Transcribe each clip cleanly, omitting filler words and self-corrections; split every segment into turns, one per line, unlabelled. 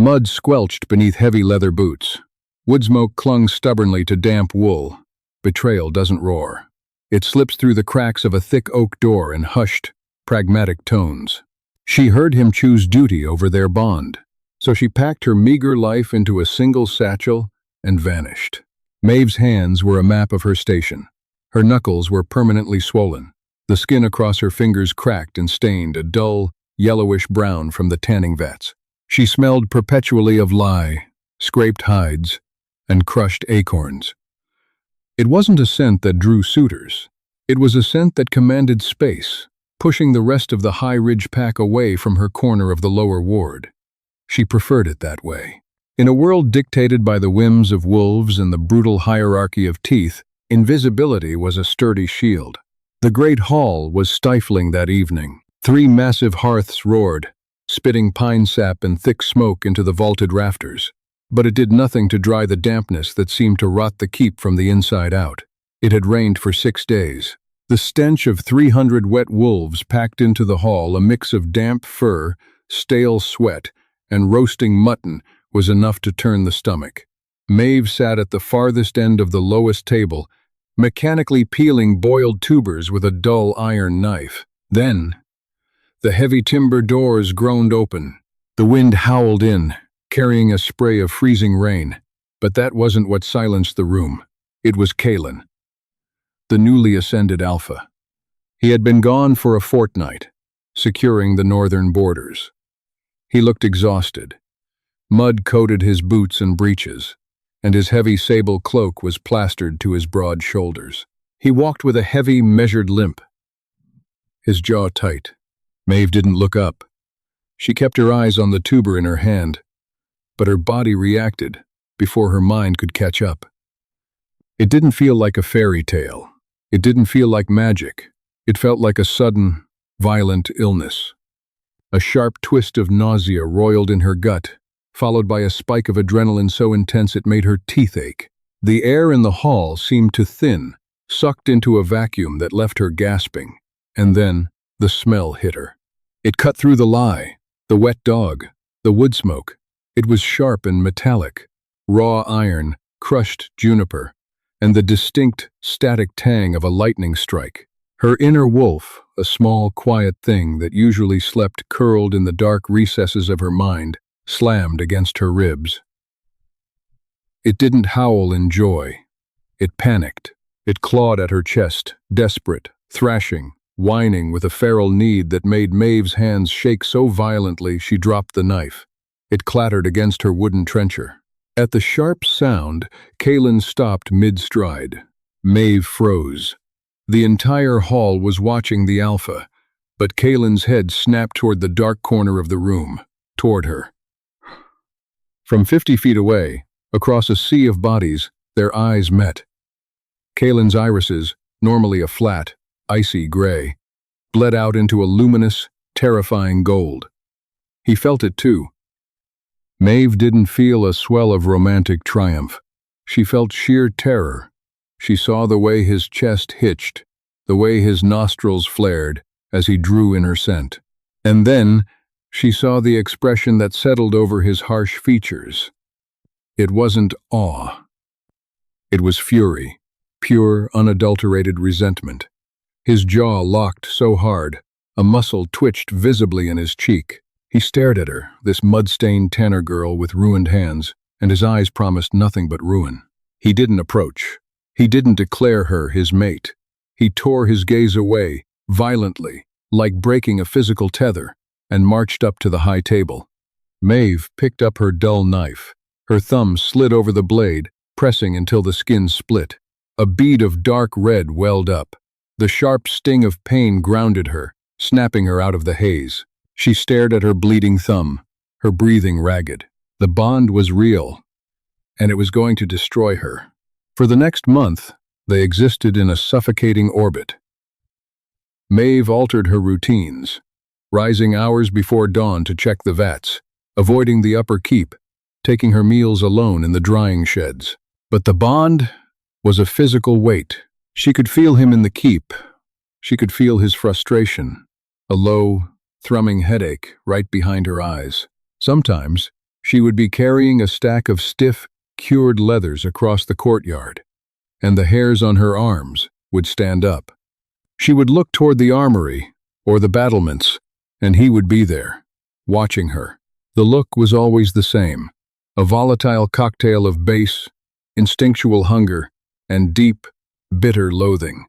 Mud squelched beneath heavy leather boots. Wood smoke clung stubbornly to damp wool. Betrayal doesn't roar. It slips through the cracks of a thick oak door in hushed, pragmatic tones. She heard him choose duty over their bond, so she packed her meager life into a single satchel and vanished. Maeve's hands were a map of her station. Her knuckles were permanently swollen. The skin across her fingers cracked and stained a dull, yellowish brown from the tanning vats. She smelled perpetually of lye, scraped hides, and crushed acorns. It wasn't a scent that drew suitors. It was a scent that commanded space, pushing the rest of the High Ridge pack away from her corner of the lower ward. She preferred it that way. In a world dictated by the whims of wolves and the brutal hierarchy of teeth, invisibility was a sturdy shield. The great hall was stifling that evening. 3 massive hearths roared, spitting pine sap and thick smoke into the vaulted rafters. But it did nothing to dry the dampness that seemed to rot the keep from the inside out. It had rained for 6 days. The stench of 300 wet wolves packed into the hall, a mix of damp fur, stale sweat, and roasting mutton, was enough to turn the stomach. Maeve sat at the farthest end of the lowest table, mechanically peeling boiled tubers with a dull iron knife. Then, the heavy timber doors groaned open. The wind howled in, carrying a spray of freezing rain. But that wasn't what silenced the room. It was Kalen, the newly ascended alpha. He had been gone for a fortnight, securing the northern borders. He looked exhausted. Mud coated his boots and breeches, and his heavy sable cloak was plastered to his broad shoulders. He walked with a heavy, measured limp, his jaw tight. Maeve didn't look up. She kept her eyes on the tuber in her hand, but her body reacted before her mind could catch up. It didn't feel like a fairy tale. It didn't feel like magic. It felt like a sudden, violent illness. A sharp twist of nausea roiled in her gut, followed by a spike of adrenaline so intense it made her teeth ache. The air in the hall seemed to thin, sucked into a vacuum that left her gasping. And then, the smell hit her. It cut through the lye, the wet dog, the wood smoke. It was sharp and metallic, raw iron, crushed juniper, and the distinct, static tang of a lightning strike. Her inner wolf, a small, quiet thing that usually slept curled in the dark recesses of her mind, slammed against her ribs. It didn't howl in joy. It panicked. It clawed at her chest, desperate, thrashing, whining with a feral need that made Maeve's hands shake so violently she dropped the knife. It clattered against her wooden trencher. At the sharp sound, Kalen stopped mid-stride. Maeve froze. The entire hall was watching the alpha, but Kalen's head snapped toward the dark corner of the room, toward her. From 50 feet away, across a sea of bodies, their eyes met. Kalen's irises, normally a flat, icy gray, bled out into a luminous, terrifying gold. He felt it too. Maeve didn't feel a swell of romantic triumph. She felt sheer terror. She saw the way his chest hitched, the way his nostrils flared as he drew in her scent. And then, she saw the expression that settled over his harsh features. It wasn't awe. It was fury, pure, unadulterated resentment. His jaw locked so hard, a muscle twitched visibly in his cheek. He stared at her, this mud-stained tanner girl with ruined hands, and his eyes promised nothing but ruin. He didn't approach. He didn't declare her his mate. He tore his gaze away, violently, like breaking a physical tether, and marched up to the high table. Maeve picked up her dull knife. Her thumb slid over the blade, pressing until the skin split. A bead of dark red welled up. The sharp sting of pain grounded her, snapping her out of the haze. She stared at her bleeding thumb, her breathing ragged. The bond was real, and it was going to destroy her. For the next month, they existed in a suffocating orbit. Maeve altered her routines, rising hours before dawn to check the vats, avoiding the upper keep, taking her meals alone in the drying sheds. But the bond was a physical weight. She could feel him in the keep. She could feel his frustration, a low, thrumming headache right behind her eyes. Sometimes, She would be carrying a stack of stiff, cured leathers across the courtyard, and the hairs on her arms would stand up. She would look toward the armory or the battlements, and he would be there, watching her. The look was always the same, a volatile cocktail of base, instinctual hunger, and deep, bitter loathing.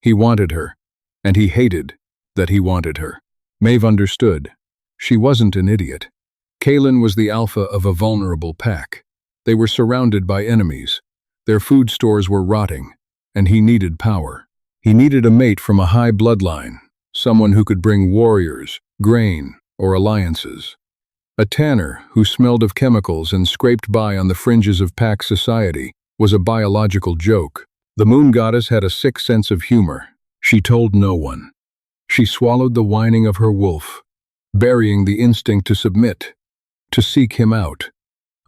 He wanted her, and he hated that he wanted her. Maeve understood. She wasn't an idiot. Kaelin was the alpha of a vulnerable pack. They were surrounded by enemies. Their food stores were rotting, and he needed power. He needed a mate from a high bloodline, someone who could bring warriors, grain, or alliances. A tanner who smelled of chemicals and scraped by on the fringes of pack society was a biological joke. The moon goddess had a sick sense of humor. She told no one. She swallowed the whining of her wolf, burying the instinct to submit, to seek him out,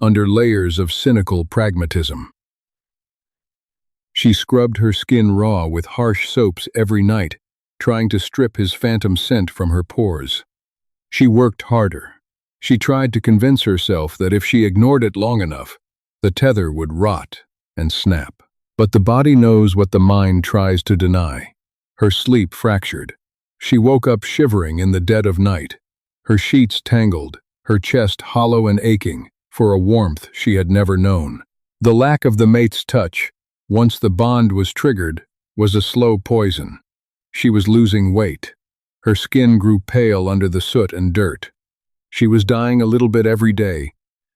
under layers of cynical pragmatism. She scrubbed her skin raw with harsh soaps every night, trying to strip his phantom scent from her pores. She worked harder. She tried to convince herself that if she ignored it long enough, the tether would rot and snap. But the body knows what the mind tries to deny. Her sleep fractured. She woke up shivering in the dead of night, her sheets tangled, her chest hollow and aching for a warmth she had never known. The lack of the mate's touch, once the bond was triggered, was a slow poison. She was losing weight. Her skin grew pale under the soot and dirt. She was dying a little bit every day,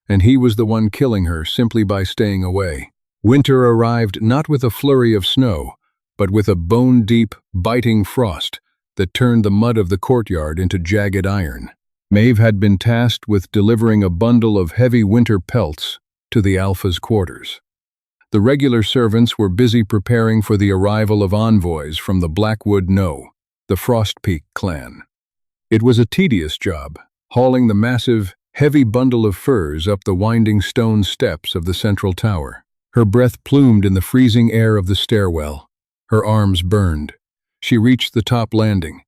and he was the one killing her simply by staying away. Winter arrived not with a flurry of snow, but with a bone-deep, biting frost that turned the mud of the courtyard into jagged iron. Maeve had been tasked with delivering a bundle of heavy winter pelts to the Alpha's quarters. The regular servants were busy preparing for the arrival of envoys from the Blackwood No, the Frostpeak clan. It was a tedious job, hauling the massive, heavy bundle of furs up the winding stone steps of the central tower. Her breath plumed in the freezing air of the stairwell. Her arms burned. She reached the top landing,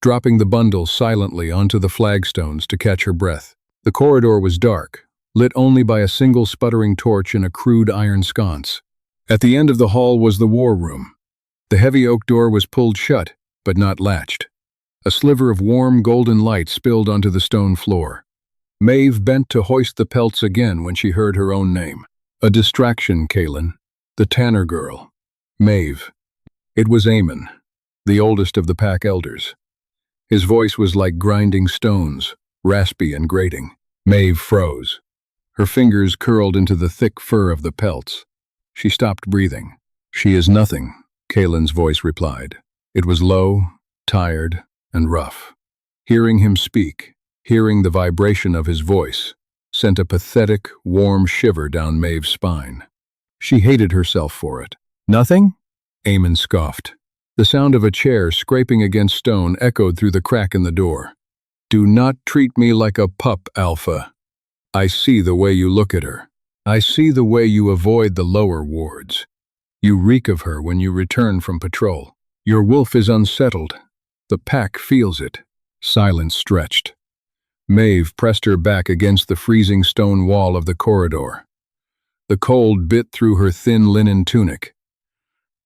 dropping the bundle silently onto the flagstones to catch her breath. The corridor was dark, lit only by a single sputtering torch in a crude iron sconce. At the end of the hall was the war room. The heavy oak door was pulled shut, but not latched. A sliver of warm golden light spilled onto the stone floor. Maeve bent to hoist the pelts again when she heard her own name. A distraction, Kaelin. The Tanner girl. Maeve. It was Eamon, the oldest of the pack elders. His voice was like grinding stones, raspy and grating. Maeve froze. Her fingers curled into the thick fur of the pelts. She stopped breathing. "She is nothing," Kaelin's voice replied. It was low, tired, and rough. Hearing him speak, hearing the vibration of his voice, sent a pathetic, warm shiver down Maeve's spine. She hated herself for it. "Nothing?" Eamon scoffed. The sound of a chair scraping against stone echoed through the crack in the door. "Do not treat me like a pup, Alpha. I see the way you look at her. I see the way you avoid the lower wards. You reek of her when you return from patrol. Your wolf is unsettled. The pack feels it." Silence stretched. Maeve pressed her back against the freezing stone wall of the corridor. The cold bit through her thin linen tunic,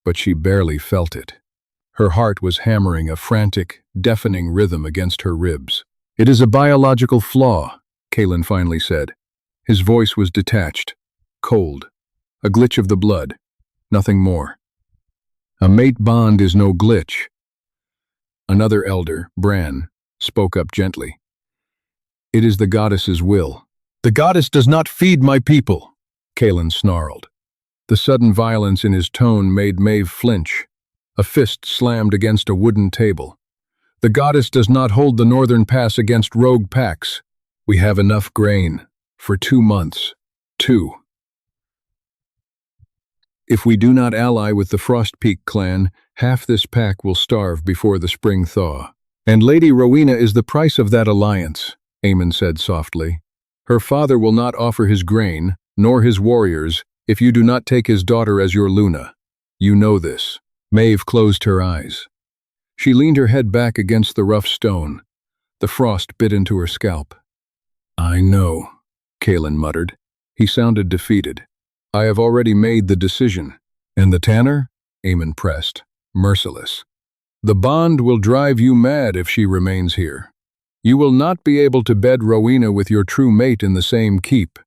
but she barely felt it. Her heart was hammering a frantic, deafening rhythm against her ribs. "It is a biological flaw," Kaelin finally said. His voice was detached, cold, a glitch of the blood, nothing more. "A mate bond is no glitch." Another elder, Bran, spoke up gently. "It is the goddess's will." "The goddess does not feed my people," Kaelin snarled. The sudden violence in his tone made Maeve flinch. A fist slammed against a wooden table. "The goddess does not hold the northern pass against rogue packs. We have enough grain. For 2 months. 2. If we do not ally with the Frostpeak clan, half this pack will starve before the spring thaw. And Lady Rowena is the price of that alliance," Eamon said softly. "Her father will not offer his grain, nor his warriors, if you do not take his daughter as your Luna. You know this." Maeve closed her eyes. She leaned her head back against the rough stone. The frost bit into her scalp. "I know," Kalen muttered. He sounded defeated. I have already made the decision. And the tanner? Eamon pressed, merciless. The bond will drive you mad if she remains here. You will not be able to bed Rowena with your true mate in the same keep.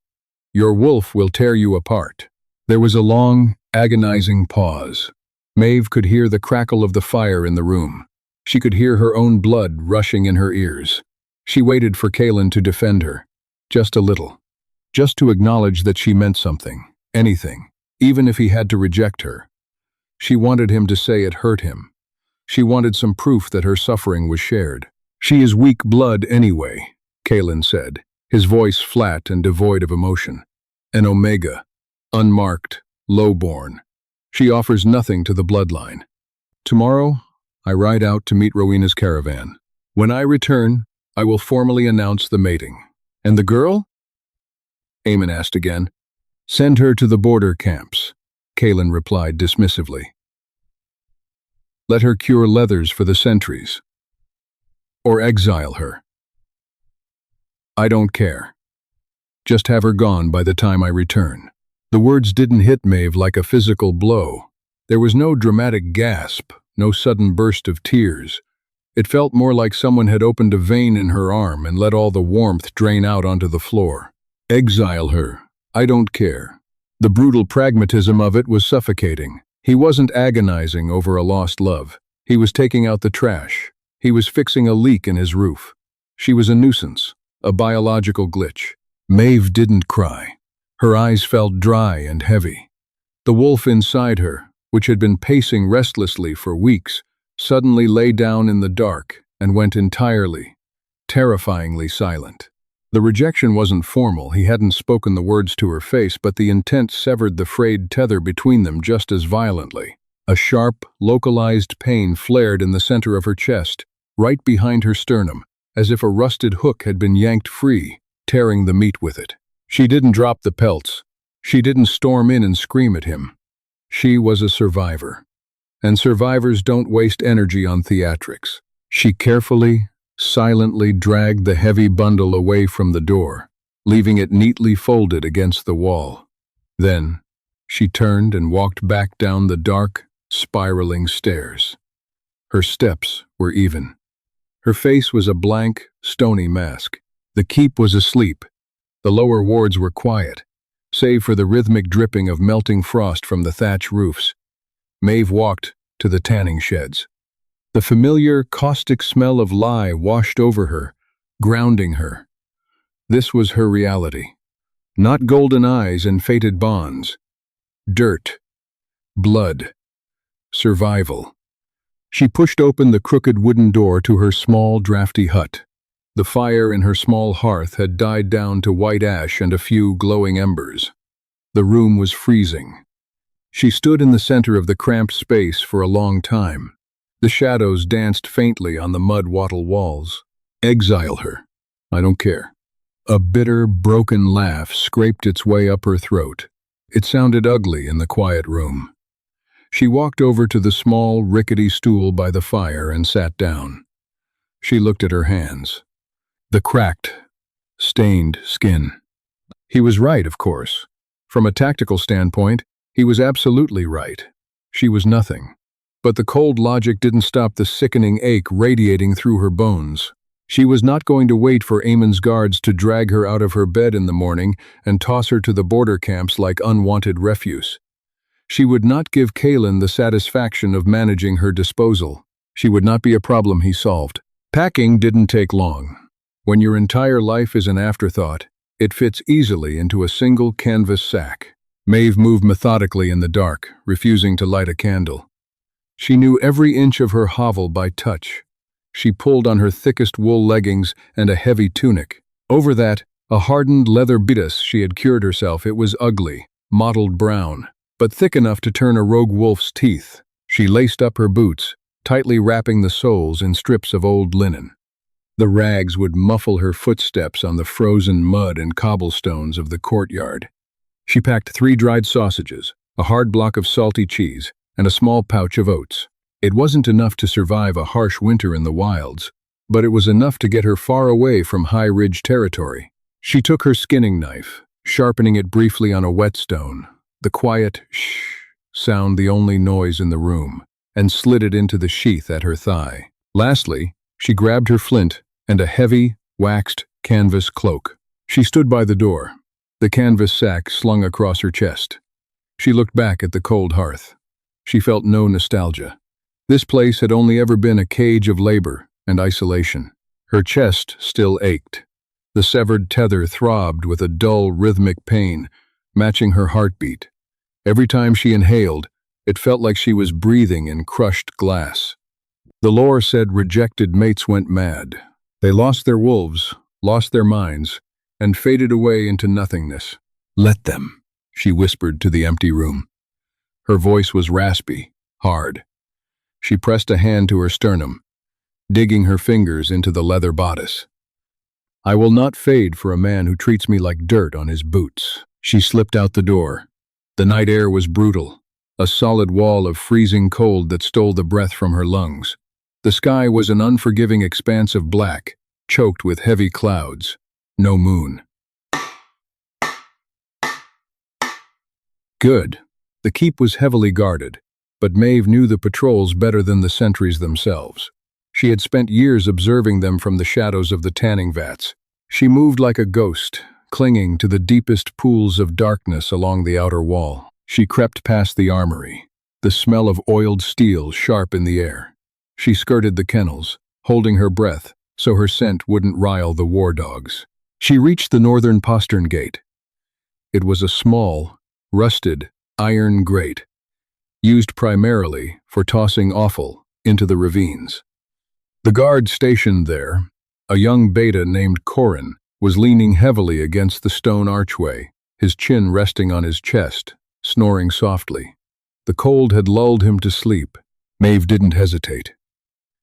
Your wolf will tear you apart. There was a long, agonizing pause. Maeve could hear the crackle of the fire in the room. She could hear her own blood rushing in her ears. She waited for Kalen to defend her. Just a little. Just to acknowledge that she meant something. Anything. Even if he had to reject her. She wanted him to say it hurt him. She wanted some proof that her suffering was shared. She is weak blood anyway, Kalen said, his voice flat and devoid of emotion. An omega. Unmarked. Lowborn. She offers nothing to the bloodline. Tomorrow, I ride out to meet Rowena's caravan. When I return, I will formally announce the mating. And the girl? Eamon asked again. Send her to the border camps, Kalen replied dismissively. Let her cure leathers for the sentries. Or exile her. I don't care. Just have her gone by the time I return. The words didn't hit Maeve like a physical blow. There was no dramatic gasp, no sudden burst of tears. It felt more like someone had opened a vein in her arm and let all the warmth drain out onto the floor. Exile her. I don't care. The brutal pragmatism of it was suffocating. He wasn't agonizing over a lost love. He was taking out the trash. He was fixing a leak in his roof. She was a nuisance, a biological glitch. Maeve didn't cry. Her eyes felt dry and heavy. The wolf inside her, which had been pacing restlessly for weeks, suddenly lay down in the dark and went entirely, terrifyingly silent. The rejection wasn't formal. He hadn't spoken the words to her face, but the intent severed the frayed tether between them just as violently. A sharp, localized pain flared in the center of her chest, right behind her sternum, as if a rusted hook had been yanked free, tearing the meat with it. She didn't drop the pelts. She didn't storm in and scream at him. She was a survivor. And survivors don't waste energy on theatrics. She carefully, silently dragged the heavy bundle away from the door, leaving it neatly folded against the wall. Then, she turned and walked back down the dark, spiraling stairs. Her steps were even. Her face was a blank, stony mask. The keep was asleep. The lower wards were quiet, save for the rhythmic dripping of melting frost from the thatch roofs. Maeve walked to the tanning sheds. The familiar, caustic smell of lye washed over her, grounding her. This was her reality. Not golden eyes and fated bonds. Dirt. Blood. Survival. She pushed open the crooked wooden door to her small, drafty hut. The fire in her small hearth had died down to white ash and a few glowing embers. The room was freezing. She stood in the center of the cramped space for a long time. The shadows danced faintly on the mud-wattle walls. Exile her. I don't care. A bitter, broken laugh scraped its way up her throat. It sounded ugly in the quiet room. She walked over to the small, rickety stool by the fire and sat down. She looked at her hands. The cracked, stained skin. He was right, of course. From a tactical standpoint, he was absolutely right. She was nothing. But the cold logic didn't stop the sickening ache radiating through her bones. She was not going to wait for Eamon's guards to drag her out of her bed in the morning and toss her to the border camps like unwanted refuse. She would not give Kalen the satisfaction of managing her disposal. She would not be a problem he solved. Packing didn't take long. When your entire life is an afterthought, it fits easily into a single canvas sack. Maeve moved methodically in the dark, refusing to light a candle. She knew every inch of her hovel by touch. She pulled on her thickest wool leggings and a heavy tunic. Over that, a hardened leather bodice she had cured herself. It was ugly, mottled brown, but thick enough to turn a rogue wolf's teeth. She laced up her boots, tightly wrapping the soles in strips of old linen. The rags would muffle her footsteps on the frozen mud and cobblestones of the courtyard. She packed 3 dried sausages, a hard block of salty cheese, and a small pouch of oats. It wasn't enough to survive a harsh winter in the wilds, but it was enough to get her far away from high ridge territory. She took her skinning knife, sharpening it briefly on a whetstone, the quiet shh sound the only noise in the room, and slid it into the sheath at her thigh. Lastly, she grabbed her flint and a heavy, waxed canvas cloak. She stood by the door, the canvas sack slung across her chest. She looked back at the cold hearth. She felt no nostalgia. This place had only ever been a cage of labor and isolation. Her chest still ached. The severed tether throbbed with a dull, rhythmic pain, matching her heartbeat. Every time she inhaled, it felt like she was breathing in crushed glass. The lore said rejected mates went mad. They lost their wolves, lost their minds, and faded away into nothingness. "Let them," she whispered to the empty room. Her voice was raspy, hard. She pressed a hand to her sternum, digging her fingers into the leather bodice. "I will not fade for a man who treats me like dirt on his boots." She slipped out the door. The night air was brutal, a solid wall of freezing cold that stole the breath from her lungs. The sky was an unforgiving expanse of black, choked with heavy clouds. No moon. Good. The keep was heavily guarded, but Maeve knew the patrols better than the sentries themselves. She had spent years observing them from the shadows of the tanning vats. She moved like a ghost, clinging to the deepest pools of darkness along the outer wall. She crept past the armory, the smell of oiled steel sharp in the air. She skirted the kennels, holding her breath so her scent wouldn't rile the war dogs. She reached the northern postern gate. It was a small, rusted, iron grate, used primarily for tossing offal into the ravines. The guard stationed there, a young beta named Corin, was leaning heavily against the stone archway, his chin resting on his chest, snoring softly. The cold had lulled him to sleep. Maeve didn't hesitate.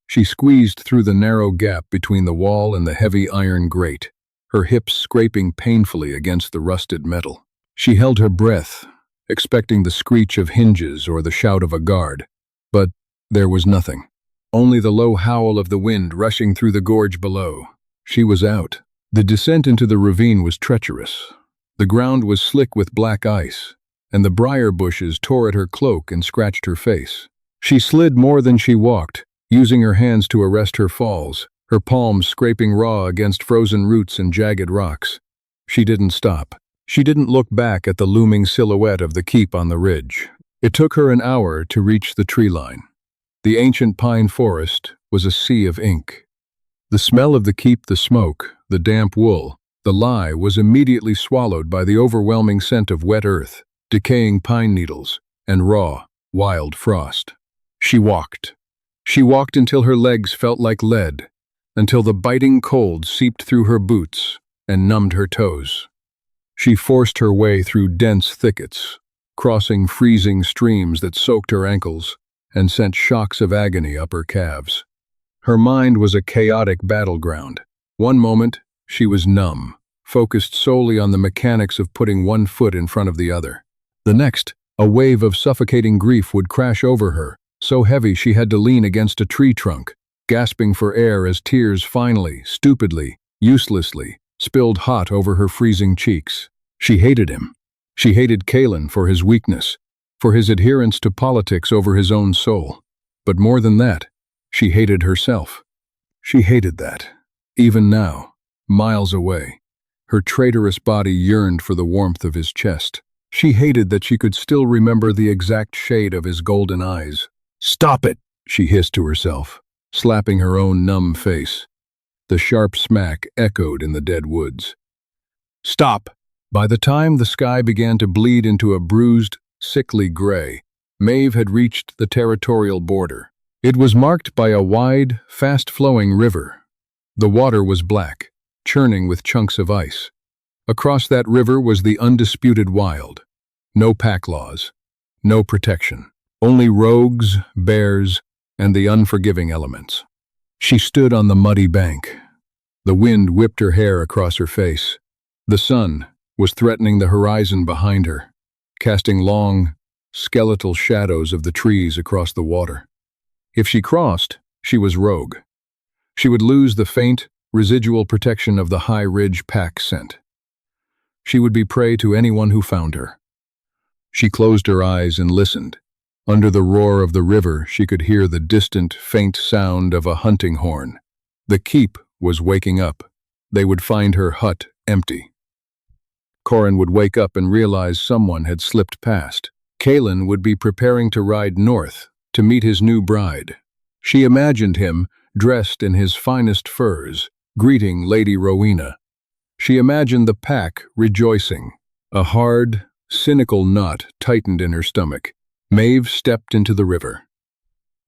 She squeezed through the narrow gap between the wall and the heavy iron grate, her hips scraping painfully against the rusted metal. She held her breath, expecting the screech of hinges or the shout of a guard, but there was nothing. Only the low howl of the wind rushing through the gorge below. She was out. The descent into the ravine was treacherous. The ground was slick with black ice, and the briar bushes tore at her cloak and scratched her face. She slid more than she walked, using her hands to arrest her falls, her palms scraping raw against frozen roots and jagged rocks. She didn't stop. She didn't look back at the looming silhouette of the keep on the ridge. It took her an hour to reach the tree line. The ancient pine forest was a sea of ink. The smell of the keep, the smoke, the damp wool, the lie was immediately swallowed by the overwhelming scent of wet earth, decaying pine needles, and raw, wild frost. She walked. She walked until her legs felt like lead, until the biting cold seeped through her boots and numbed her toes. She forced her way through dense thickets, crossing freezing streams that soaked her ankles and sent shocks of agony up her calves. Her mind was a chaotic battleground. One moment, she was numb, focused solely on the mechanics of putting one foot in front of the other. The next, a wave of suffocating grief would crash over her, so heavy she had to lean against a tree trunk, gasping for air as tears finally, stupidly, uselessly, spilled hot over her freezing cheeks. She hated him. She hated Kalen for his weakness, for his adherence to politics over his own soul. But more than that, she hated herself. She hated that. Even now, miles away, her traitorous body yearned for the warmth of his chest. She hated that she could still remember the exact shade of his golden eyes. "Stop it!" she hissed to herself, slapping her own numb face. The sharp smack echoed in the dead woods. "Stop!" By the time the sky began to bleed into a bruised, sickly gray, Maeve had reached the territorial border. It was marked by a wide, fast-flowing river. The water was black, churning with chunks of ice. Across that river was the undisputed wild. No pack laws, no protection. Only rogues, bears, and the unforgiving elements. She stood on the muddy bank. The wind whipped her hair across her face. The sun was threatening the horizon behind her, casting long, skeletal shadows of the trees across the water. If she crossed, she was rogue. She would lose the faint, residual protection of the high ridge pack scent. She would be prey to anyone who found her. She closed her eyes and listened. Under the roar of the river, she could hear the distant, faint sound of a hunting horn. The keep was waking up. They would find her hut empty. Corin would wake up and realize someone had slipped past. Kalen would be preparing to ride north to meet his new bride. She imagined him, dressed in his finest furs, greeting Lady Rowena. She imagined the pack rejoicing. A hard, cynical knot tightened in her stomach. Maeve stepped into the river.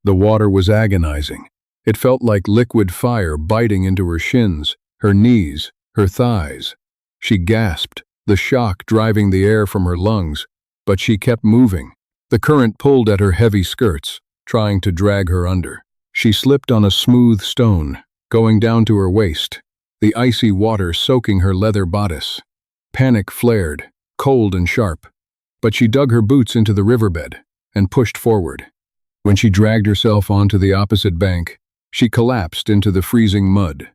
The water was agonizing. It felt like liquid fire biting into her shins, her knees, her thighs. She gasped, the shock driving the air from her lungs, but she kept moving. The current pulled at her heavy skirts, trying to drag her under. She slipped on a smooth stone, going down to her waist, the icy water soaking her leather bodice. Panic flared, cold and sharp, but she dug her boots into the riverbed and pushed forward. When she dragged herself onto the opposite bank, she collapsed into the freezing mud.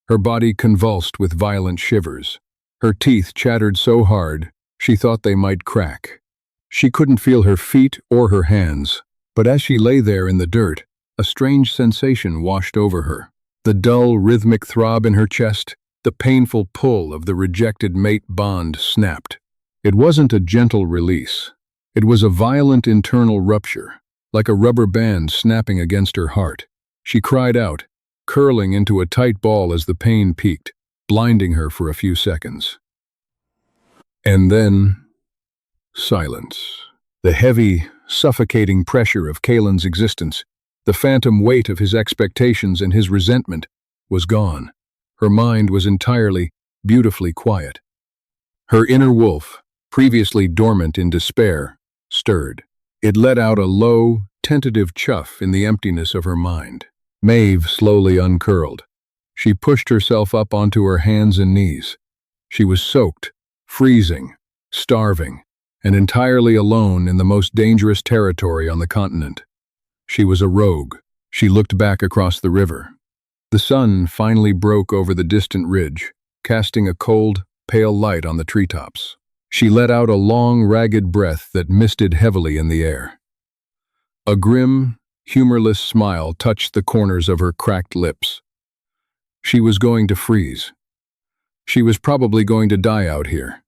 Her body convulsed with violent shivers. Her teeth chattered so hard, she thought they might crack. She couldn't feel her feet or her hands, but as she lay there in the dirt, a strange sensation washed over her. The dull, rhythmic throb in her chest, the painful pull of the rejected mate bond snapped. It wasn't a gentle release. It was a violent internal rupture, like a rubber band snapping against her heart. She cried out, curling into a tight ball as the pain peaked, blinding her for a few seconds. And then, silence. The heavy, suffocating pressure of Kalen's existence, the phantom weight of his expectations and his resentment, was gone. Her mind was entirely, beautifully quiet. Her inner wolf, previously dormant in despair, stirred. It let out a low, tentative chuff in the emptiness of her mind. Maeve slowly uncurled. She pushed herself up onto her hands and knees. She was soaked, freezing, starving, and entirely alone in the most dangerous territory on the continent. She was a rogue. She looked back across the river. The sun finally broke over the distant ridge, casting a cold, pale light on the treetops. She let out a long, ragged breath that misted heavily in the air. A grim, humorless smile touched the corners of her cracked lips. She was going to freeze. She was probably going to die out here.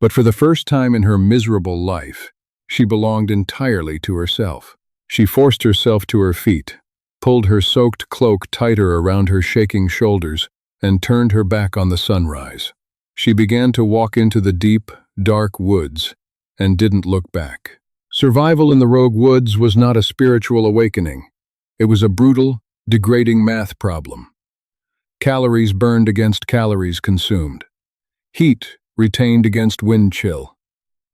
But for the first time in her miserable life, she belonged entirely to herself. She forced herself to her feet, pulled her soaked cloak tighter around her shaking shoulders, and turned her back on the sunrise. She began to walk into the deep, dark woods and didn't look back. Survival in the rogue woods was not a spiritual awakening. It was a brutal, degrading math problem. Calories burned against calories consumed. Heat retained against wind chill.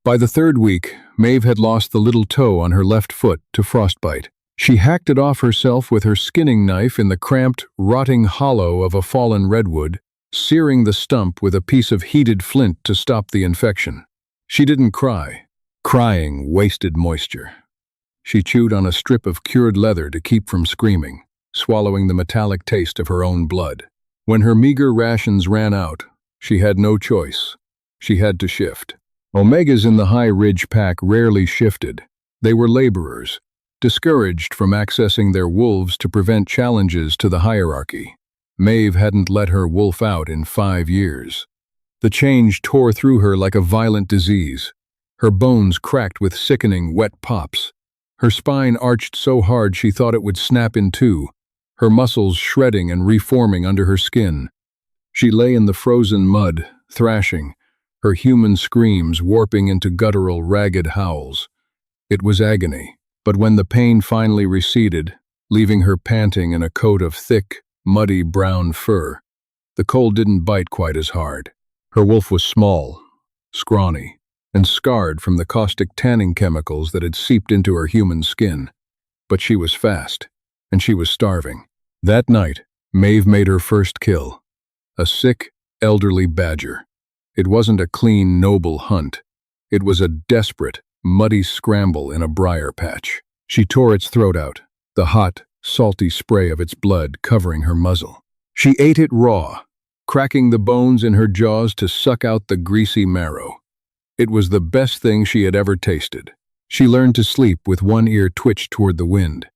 By the third week, Maeve had lost the little toe on her left foot to frostbite. She hacked it off herself with her skinning knife in the cramped, rotting hollow of a fallen redwood, searing the stump with a piece of heated flint to stop the infection. She didn't cry. Crying wasted moisture. She chewed on a strip of cured leather to keep from screaming, swallowing the metallic taste of her own blood. When her meager rations ran out, she had no choice. She had to shift. Omegas in the High Ridge pack rarely shifted. They were laborers, discouraged from accessing their wolves to prevent challenges to the hierarchy. Maeve hadn't let her wolf out in 5 years. The change tore through her like a violent disease. Her bones cracked with sickening, wet pops. Her spine arched so hard she thought it would snap in two, her muscles shredding and reforming under her skin. She lay in the frozen mud, thrashing, her human screams warping into guttural, ragged howls. It was agony, but when the pain finally receded, leaving her panting in a coat of thick, muddy brown fur, the cold didn't bite quite as hard. Her wolf was small, scrawny, and scarred from the caustic tanning chemicals that had seeped into her human skin. But she was fast, and she was starving. That night, Maeve made her first kill. A sick, elderly badger. It wasn't a clean, noble hunt. It was a desperate, muddy scramble in a briar patch. She tore its throat out, the hot, salty spray of its blood covering her muzzle. She ate it raw, cracking the bones in her jaws to suck out the greasy marrow. It was the best thing she had ever tasted. She learned to sleep with one ear twitched toward the wind.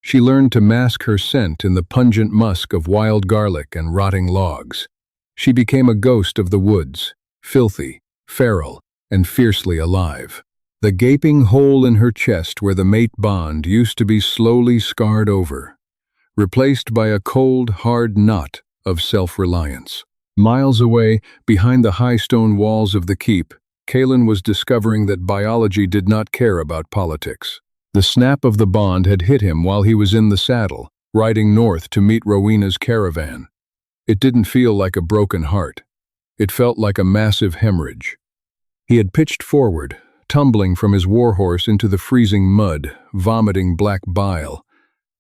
She learned to mask her scent in the pungent musk of wild garlic and rotting logs. She became a ghost of the woods, filthy, feral, and fiercely alive. The gaping hole in her chest where the mate bond used to be slowly scarred over, replaced by a cold, hard knot of self-reliance. Miles away, behind the high stone walls of the keep, Kalen was discovering that biology did not care about politics. The snap of the bond had hit him while he was in the saddle, riding north to meet Rowena's caravan. It didn't feel like a broken heart. It felt like a massive hemorrhage. He had pitched forward, tumbling from his warhorse into the freezing mud, vomiting black bile.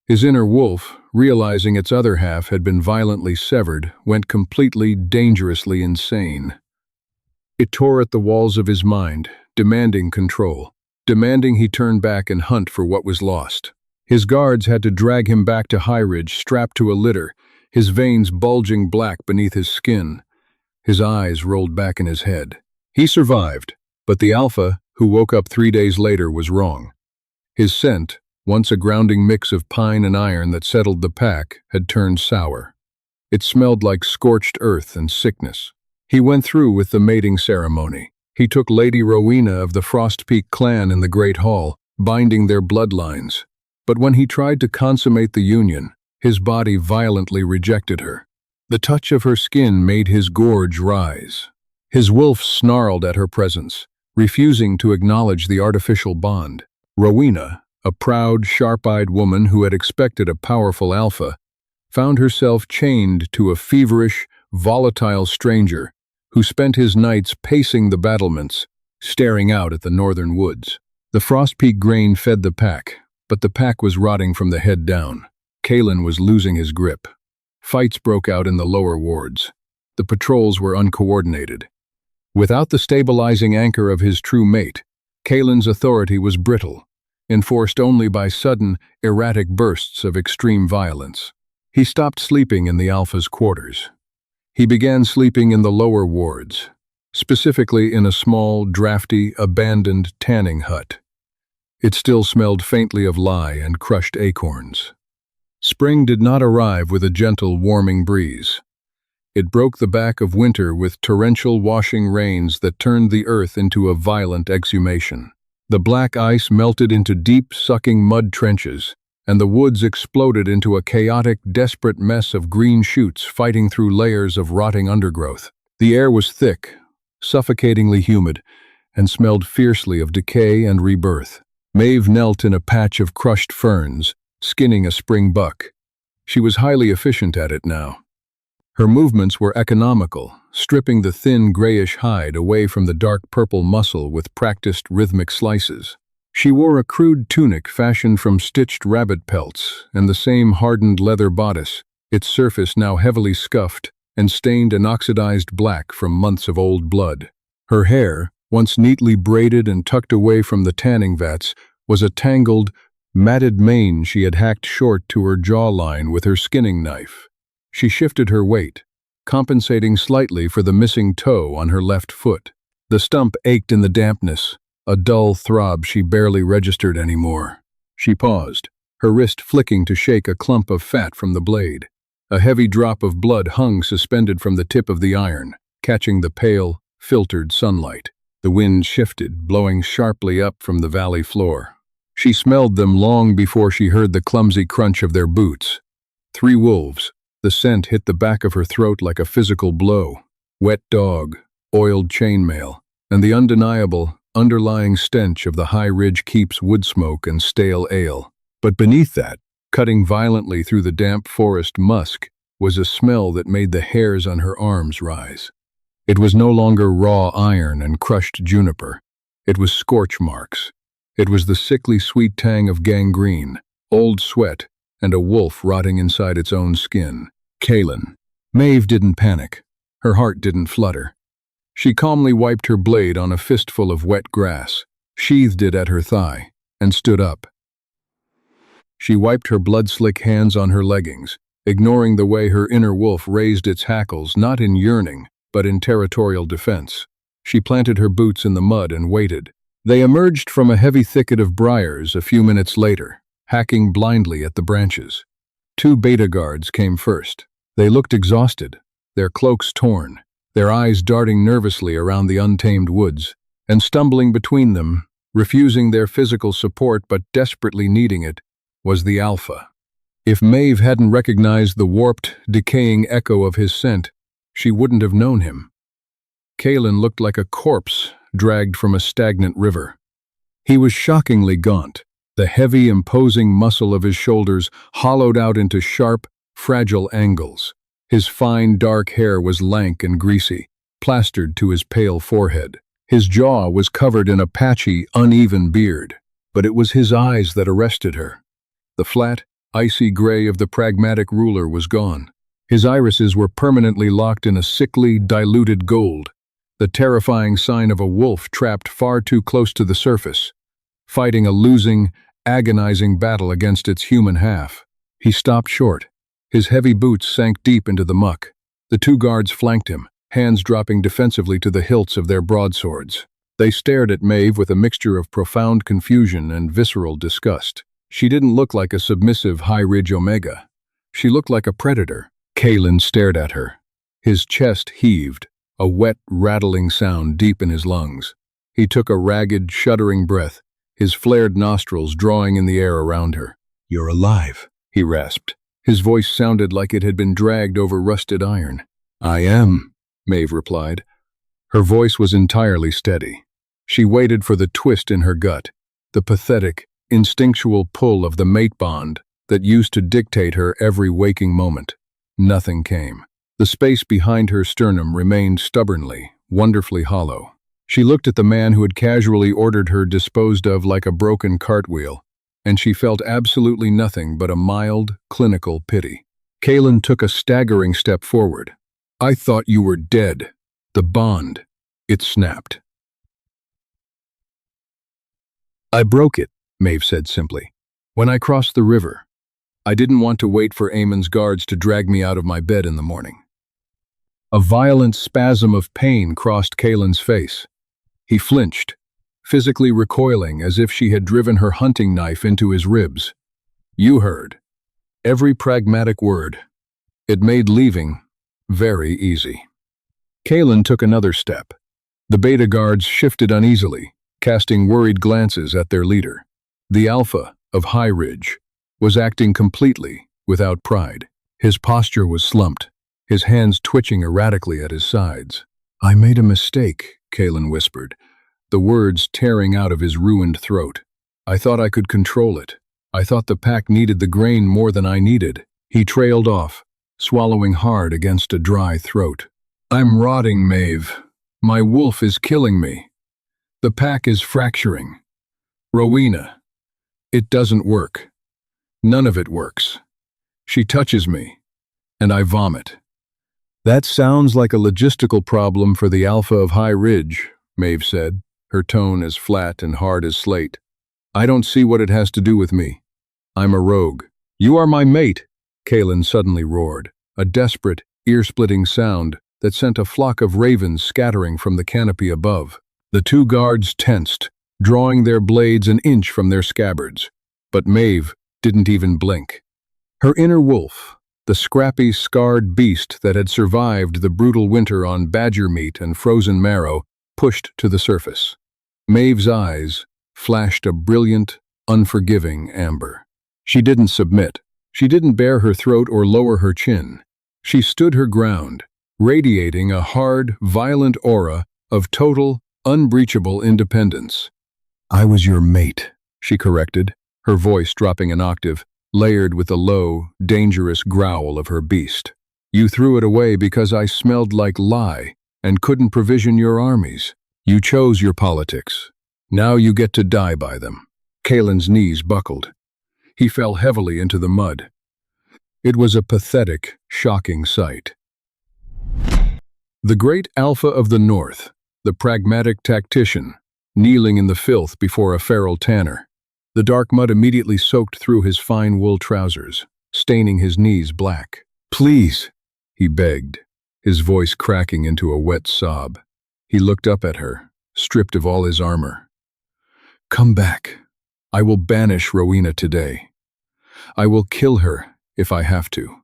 His inner wolf, realizing its other half had been violently severed, went completely, dangerously insane. It tore at the walls of his mind, demanding control, demanding he turn back and hunt for what was lost. His guards had to drag him back to High Ridge, strapped to a litter, his veins bulging black beneath his skin. His eyes rolled back in his head. He survived, but the alpha, who woke up 3 days later, was wrong. His scent, once a grounding mix of pine and iron that settled the pack, had turned sour. It smelled like scorched earth and sickness. He went through with the mating ceremony. He took Lady Rowena of the Frost Peak clan in the Great Hall, binding their bloodlines. But when he tried to consummate the union, his body violently rejected her. The touch of her skin made his gorge rise. His wolf snarled at her presence, refusing to acknowledge the artificial bond. Rowena, a proud, sharp-eyed woman who had expected a powerful alpha, found herself chained to a feverish, volatile stranger who spent his nights pacing the battlements, staring out at the northern woods. The Frost Peak grain fed the pack, but the pack was rotting from the head down. Kalen was losing his grip. Fights broke out in the lower wards. The patrols were uncoordinated. Without the stabilizing anchor of his true mate, Kalen's authority was brittle, enforced only by sudden, erratic bursts of extreme violence. He stopped sleeping in the alpha's quarters. He began sleeping in the lower wards, specifically in a small, drafty, abandoned tanning hut. It still smelled faintly of lye and crushed acorns. Spring did not arrive with a gentle, warming breeze. It broke the back of winter with torrential washing rains that turned the earth into a violent exhumation. The black ice melted into deep, sucking mud trenches, and the woods exploded into a chaotic, desperate mess of green shoots fighting through layers of rotting undergrowth. The air was thick, suffocatingly humid, and smelled fiercely of decay and rebirth. Maeve knelt in a patch of crushed ferns, skinning a spring buck. She was highly efficient at it now. Her movements were economical, stripping the thin grayish hide away from the dark purple muscle with practiced rhythmic slices. She wore a crude tunic fashioned from stitched rabbit pelts and the same hardened leather bodice, its surface now heavily scuffed and stained and oxidized black from months of old blood. Her hair, once neatly braided and tucked away from the tanning vats, was a tangled, matted mane she had hacked short to her jawline with her skinning knife. She shifted her weight, compensating slightly for the missing toe on her left foot. The stump ached in the dampness, a dull throb she barely registered anymore. She paused, her wrist flicking to shake a clump of fat from the blade. A heavy drop of blood hung suspended from the tip of the iron, catching the pale, filtered sunlight. The wind shifted, blowing sharply up from the valley floor. She smelled them long before she heard the clumsy crunch of their boots. 3 wolves. The scent hit the back of her throat like a physical blow. Wet dog, oiled chainmail, and the undeniable, underlying stench of the High Ridge Keep's wood smoke and stale ale. But beneath that, cutting violently through the damp forest musk, was a smell that made the hairs on her arms rise. It was no longer raw iron and crushed juniper. It was scorch marks. It was the sickly sweet tang of gangrene, old sweat, and a wolf rotting inside its own skin. Kalen. Maeve didn't panic. Her heart didn't flutter. She calmly wiped her blade on a fistful of wet grass, sheathed it at her thigh, and stood up. She wiped her blood-slick hands on her leggings, ignoring the way her inner wolf raised its hackles, not in yearning, but in territorial defense. She planted her boots in the mud and waited. They emerged from a heavy thicket of briars a few minutes later, hacking blindly at the branches. 2 beta guards came first. They looked exhausted, their cloaks torn, their eyes darting nervously around the untamed woods, and stumbling between them, refusing their physical support but desperately needing it, was the Alpha. If Maeve hadn't recognized the warped, decaying echo of his scent, she wouldn't have known him. Kalen looked like a corpse dragged from a stagnant river. He was shockingly gaunt, the heavy, imposing muscle of his shoulders hollowed out into sharp, fragile angles. His fine, dark hair was lank and greasy, plastered to his pale forehead. His jaw was covered in a patchy, uneven beard, but it was his eyes that arrested her. The flat, icy gray of the pragmatic ruler was gone. His irises were permanently locked in a sickly, diluted gold, the terrifying sign of a wolf trapped far too close to the surface, fighting a losing, agonizing battle against its human half. He stopped short. His heavy boots sank deep into the muck. The 2 guards flanked him, hands dropping defensively to the hilts of their broadswords. They stared at Maeve with a mixture of profound confusion and visceral disgust. She didn't look like a submissive High Ridge Omega. She looked like a predator. Kalen stared at her. His chest heaved, a wet, rattling sound deep in his lungs. He took a ragged, shuddering breath, his flared nostrils drawing in the air around her. "You're alive," he rasped. His voice sounded like it had been dragged over rusted iron. "I am," Maeve replied. Her voice was entirely steady. She waited for the twist in her gut, the pathetic, instinctual pull of the mate bond that used to dictate her every waking moment. Nothing came. The space behind her sternum remained stubbornly, wonderfully hollow. She looked at the man who had casually ordered her disposed of like a broken cartwheel, and she felt absolutely nothing but a mild, clinical pity. Kalen took a staggering step forward. "I thought you were dead. The bond." It snapped. "I broke it," Maeve said simply. "When I crossed the river. I didn't want to wait for Amon's guards to drag me out of my bed in the morning." A violent spasm of pain crossed Kalen's face. He flinched, physically recoiling as if she had driven her hunting knife into his ribs. "You heard. Every pragmatic word. It made leaving very easy." Kalen took another step. The beta guards shifted uneasily, casting worried glances at their leader. The Alpha of High Ridge was acting completely without pride. His posture was slumped, his hands twitching erratically at his sides. "I made a mistake," Kalen whispered, the words tearing out of his ruined throat. "I thought I could control it. I thought the pack needed the grain more than I needed." He trailed off, swallowing hard against a dry throat. "I'm rotting, Maeve. My wolf is killing me. The pack is fracturing. Rowena, it doesn't work. None of it works. She touches me, and I vomit." "That sounds like a logistical problem for the Alpha of High Ridge," Maeve said, her tone as flat and hard as slate. "I don't see what it has to do with me. I'm a rogue." "You are my mate," Kalen suddenly roared, a desperate, ear-splitting sound that sent a flock of ravens scattering from the canopy above. The 2 guards tensed, drawing their blades an inch from their scabbards. But Maeve didn't even blink. Her inner wolf, the scrappy, scarred beast that had survived the brutal winter on badger meat and frozen marrow, pushed to the surface. Maeve's eyes flashed a brilliant, unforgiving amber. She didn't submit. She didn't bare her throat or lower her chin. She stood her ground, radiating a hard, violent aura of total, unbreachable independence. "I was your mate," she corrected, her voice dropping an octave, layered with the low, dangerous growl of her beast. "You threw it away because I smelled like lye and couldn't provision your armies. You chose your politics. Now you get to die by them." Kalen's knees buckled. He fell heavily into the mud. It was a pathetic, shocking sight. The great Alpha of the North, the pragmatic tactician, kneeling in the filth before a feral tanner. The dark mud immediately soaked through his fine wool trousers, staining his knees black. Please, he begged, his voice cracking into a wet sob. He looked up at her, stripped of all his armor. Come back. I will banish Rowena today. I will kill her if I have to.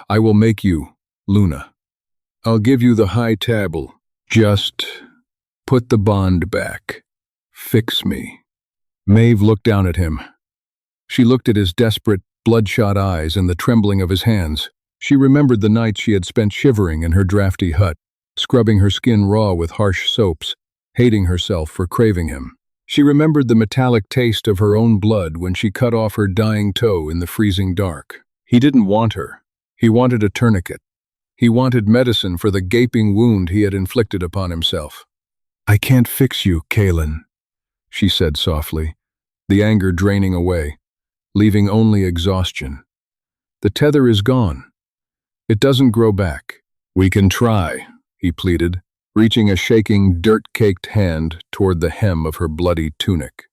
I will make you, Luna. I'll give you the high tabble. Just put the bond back. Fix me. Maeve looked down at him. She looked at his desperate, bloodshot eyes and the trembling of his hands. She remembered the nights she had spent shivering in her drafty hut, scrubbing her skin raw with harsh soaps, hating herself for craving him. She remembered the metallic taste of her own blood when she cut off her dying toe in the freezing dark. He didn't want her. He wanted a tourniquet. He wanted medicine for the gaping wound he had inflicted upon himself. I can't fix you, Kaelin, she said softly, the anger draining away, leaving only exhaustion. The tether is gone. It doesn't grow back. We can try, he pleaded, reaching a shaking, dirt-caked hand toward the hem of her bloody tunic.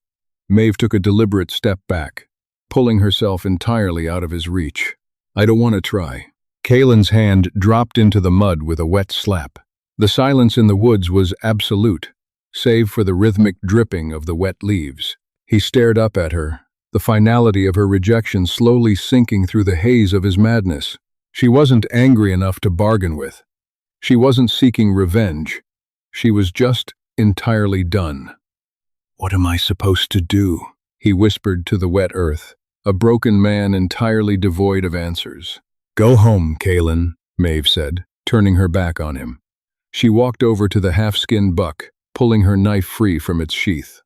Maeve took a deliberate step back, pulling herself entirely out of his reach. I don't want to try. Kaelin's hand dropped into the mud with a wet slap. The silence in the woods was absolute, save for the rhythmic dripping of the wet leaves. He stared up at her, the finality of her rejection slowly sinking through the haze of his madness. She wasn't angry enough to bargain with. She wasn't seeking revenge. She was just entirely done. What am I supposed to do? He whispered to the wet earth, a broken man entirely devoid of answers. Go home, Kaelin, Maeve said, turning her back on him. She walked over to the half-skinned buck, pulling her knife free from its sheath.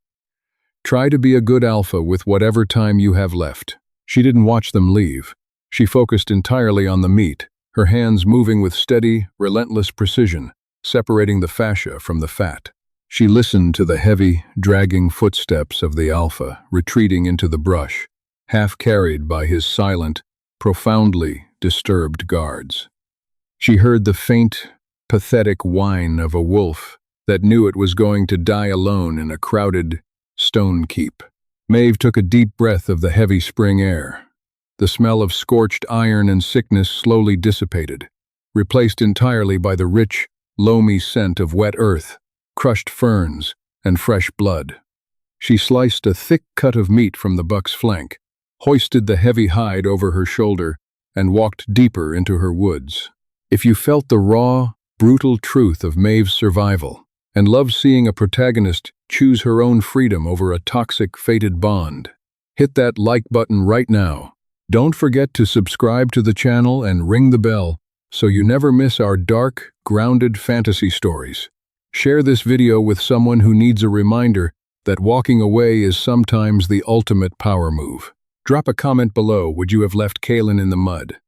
Try to be a good alpha with whatever time you have left. She didn't watch them leave. She focused entirely on the meat, her hands moving with steady, relentless precision, separating the fascia from the fat. She listened to the heavy, dragging footsteps of the alpha retreating into the brush, half carried by his silent, profoundly disturbed guards. She heard the faint, pathetic whine of a wolf that knew it was going to die alone in a crowded stone keep. Maeve took a deep breath of the heavy spring air. The smell of scorched iron and sickness slowly dissipated, replaced entirely by the rich, loamy scent of wet earth, crushed ferns, and fresh blood. She sliced a thick cut of meat from the buck's flank, hoisted the heavy hide over her shoulder, and walked deeper into her woods. If you felt the raw, brutal truth of Maeve's survival, and loved seeing a protagonist choose her own freedom over a toxic, fated bond, hit that like button right now. Don't forget to subscribe to the channel and ring the bell so you never miss our dark, grounded fantasy stories. Share this video with someone who needs a reminder that walking away is sometimes the ultimate power move. Drop a comment below. Would you have left Kaelin in the mud?